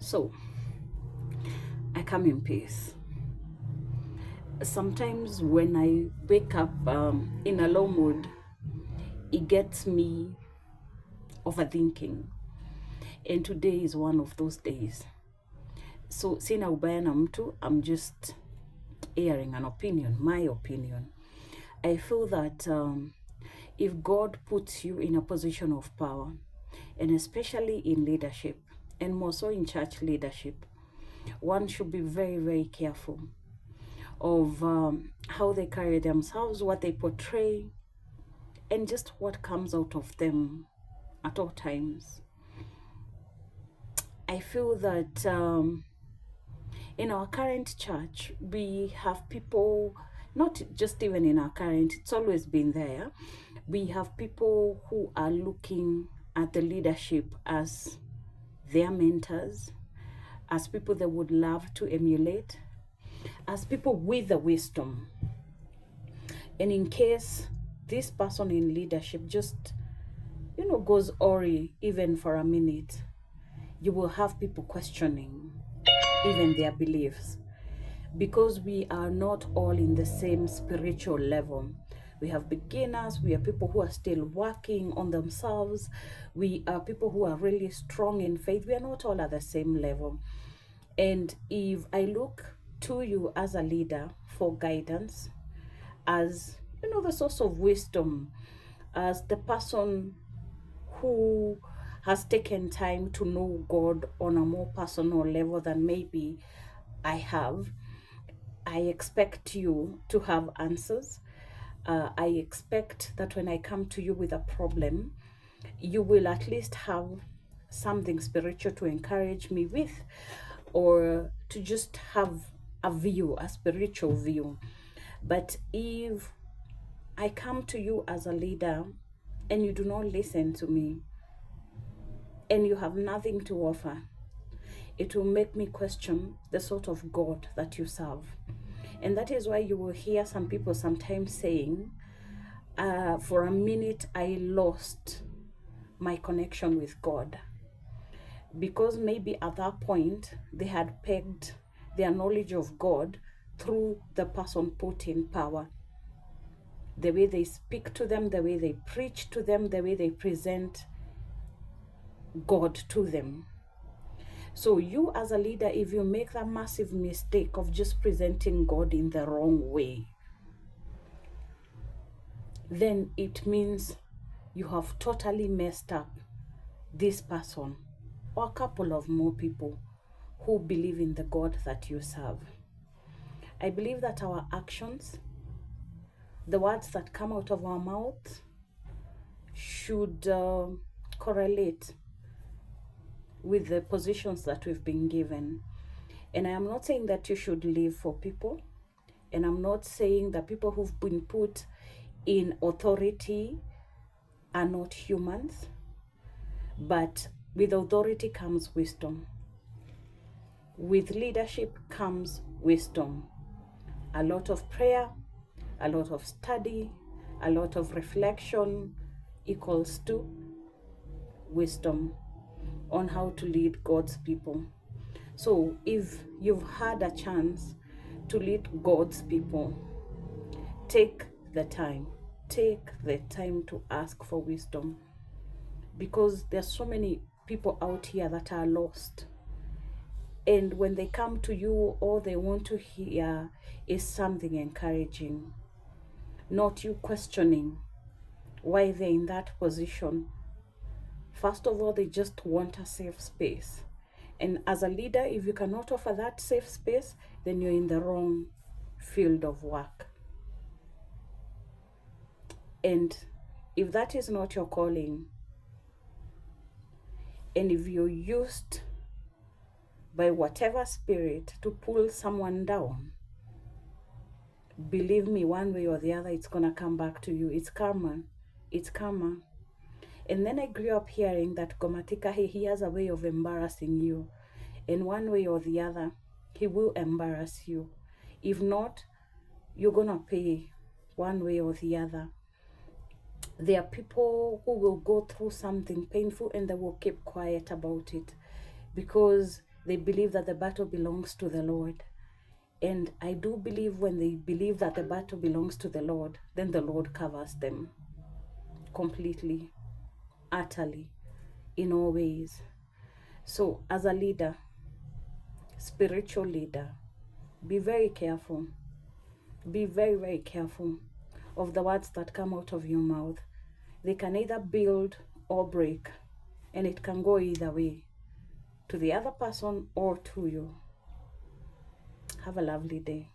So I come in peace. Sometimes when I wake up in a low mood, it gets me overthinking. And today is one of those days. So sina ubaya na mtu, I'm just airing an opinion, my opinion. I feel that if God puts you in a position of power, and especially in leadership, and more so in church leadership, one should be very, very careful of how they carry themselves, what they portray, and just what comes out of them at all times. I feel that in our current church, we have people, not just even in our current, it's always been there. We have people who are looking at the leadership as their mentors, as people they would love to emulate, as people with the wisdom. And in case this person in leadership just, goes awry even for a minute, you will have people questioning even their beliefs, because we are not all in the same spiritual level. We have beginners, we are people who are still working on themselves, we are people who are really strong in faith. We are not all at the same level. And if I look to you as a leader for guidance, as the source of wisdom, as the person who has taken time to know God on a more personal level than maybe I have, I expect you to have answers. I expect that when I come to you with a problem, you will at least have something spiritual to encourage me with, or to just have a view, a spiritual view. But if I come to you as a leader and you do not listen to me, and you have nothing to offer, it will make me question the sort of God that you serve. And that is why you will hear some people sometimes saying, for a minute, I lost my connection with God. Because maybe at that point, they had pegged their knowledge of God through the person put in power. The way they speak to them, the way they preach to them, the way they present God to them. So you as a leader, if you make that massive mistake of just presenting God in the wrong way, then it means you have totally messed up this person or a couple of more people who believe in the God that you serve. I believe that our actions, the words that come out of our mouth, should correlate with the positions that we've been given. And I am not saying that you should live for people, and I'm not saying that people who've been put in authority are not humans, but with authority comes wisdom. With leadership comes wisdom. A lot of prayer, a lot of study, a lot of reflection equals to wisdom on how to lead God's people. So if you've had a chance to lead God's people, take the time to ask for wisdom, because there's so many people out here that are lost, and when they come to you, all they want to hear is something encouraging, not you questioning why they're in that position. First of all, they just want a safe space, and as a leader, if you cannot offer that safe space, then you're in the wrong field of work. And if that is not your calling, and if you're used by whatever spirit to pull someone down, believe me, one way or the other, it's gonna come back to you. It's karma. It's karma. And then I grew up hearing that Gomatika, he has a way of embarrassing you. And one way or the other, he will embarrass you. If not, you're gonna pay one way or the other. There are people who will go through something painful and they will keep quiet about it, because They believe that the battle belongs to the Lord. And I do believe when they believe that the battle belongs to the Lord, then the Lord covers them completely, utterly, in all ways. So as a leader, spiritual leader, be very careful. Be very, very careful of the words that come out of your mouth. They can either build or break, and it can go either way, to the other person or to you. Have a lovely day.